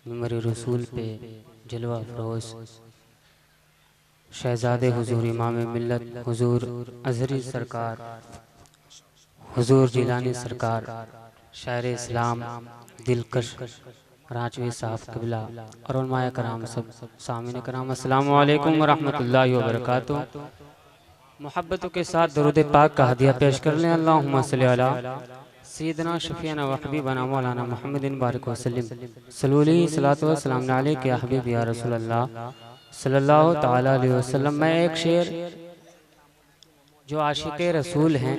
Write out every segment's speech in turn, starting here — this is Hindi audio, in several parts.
मेरे रसूल पे जलवा फरोज शहजादे हुजूर इमाम मिल्लत हुजूर अजहरी सरकार, हुजूर जिलानी सरकार, शायर इस्लाम दिलकश रांचवी साहब कबिला और उलमाए कराम सब सामीन कराम, अस्सलामु अलैकुम व रहमतुल्लाहि व बरकातुहू। मोहब्बतों के साथ दरूद पाक का हदिया पेश कर लें। अल्लाहुम्मा सल्ली अला सय्यदना शफीअना व हबीबना मौलाना मुहम्मदिन बारिक वसल्लिम सल्लल्लाहु अलैहि वसल्लम अलैहि या हबीब या रसूल अल्लाह सल्लल्लाहु तआला अलैहि वसल्लम। मैं एक शेर जो आशिक़े रसूल हैं,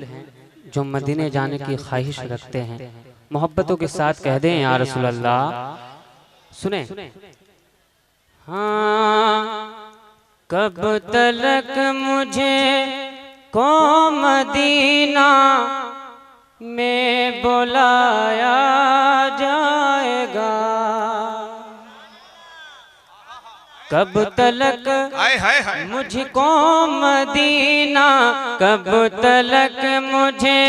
जो मदीने जाने की ख्वाहिश रखते हैं, मोहब्बतों के साथ कह दें या रसूल अल्लाह। सुने। हाँ, कब तलक मुझे को मदीना में बुलाया जाएगा, कब तलक मुझको मदीना, कब तलक मुझे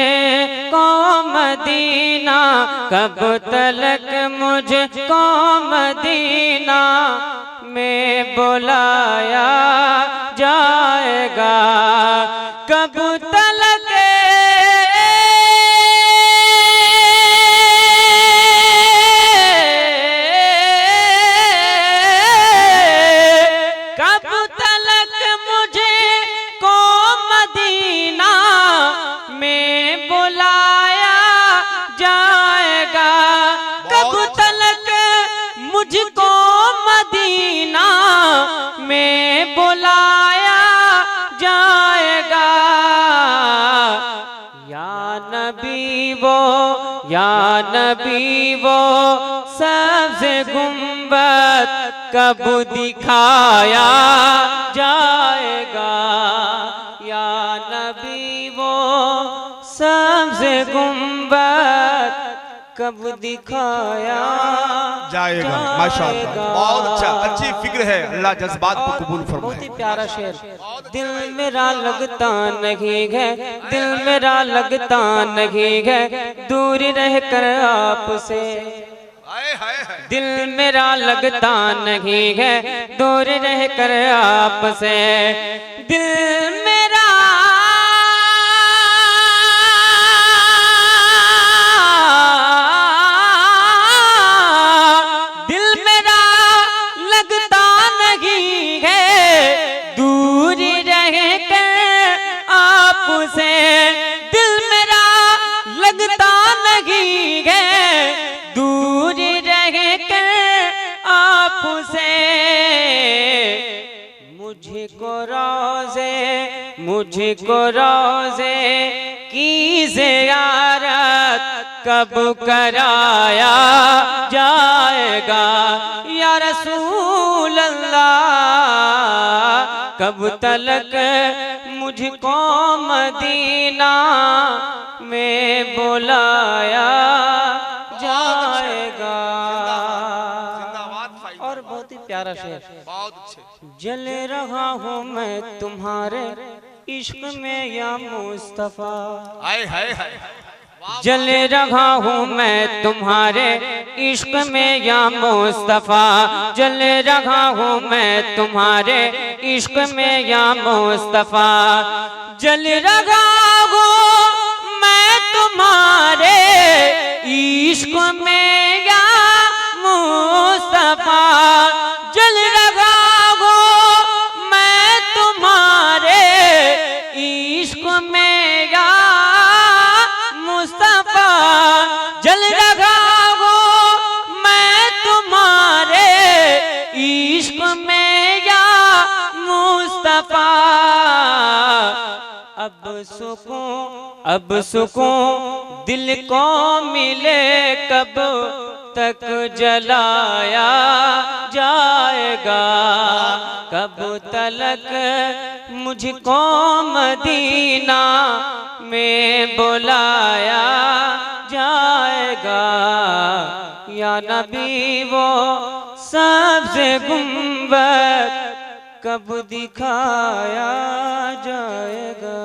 को मदीना, कब तलक मुझको मदीना में बुलाया जाएगा, कब तलक मुझको मदीना में बुलाया जाएगा। या नबी वो सबसे गुंबद कब दिखाया जाएगा, या नबी वो सबसे गुंबद कब दिखाया जाएगा। माशाअल्लाह, बहुत अच्छा, अच्छी फिक्र है। अल्लाह जज्बात को कबूल फरमाए। बहुत ही प्यारा शेर। दिल मेरा लगता नहीं है, दिल मेरा लगता नहीं है दूर रहकर आपसे, दिल मेरा लगता नहीं है दूर रहकर आपसे, दिल मेरा से, दिल मेरा लगता नहीं है दूर रह कर आपसे, मुझको रोज़े की ज़ियारत कब कराया जाएगा, या रसूल अल्लाह कब तलक मुझको मदीना में बुलाया जाएगा। और बहुत ही प्यारा शेर। जल रहा हूँ मैं तुम्हारे इश्क में या मुस्तफा, जल रहा हूँ मैं तुम्हारे इश्क में या मुस्तफा, जल रहा हूँ मैं तुम्हारे इश्क में या मुस्तफा, जल रहा हूँ मैं तुम्हारे इश्क में या मुस्तफा, जल रहा हूँ मैं तुम्हारे इश्क में या मुस्तफा, जल रहा हूँ मैं तुम्हारे इश्क में या मुस्तफा। अब सुकून दिल को मिले कब तक जलाया जाएगा, कब तलक मुझको मदीना में बुलाया जाएगा, या नबी वो सबसे गुंबद कब दिखाया जाएगा।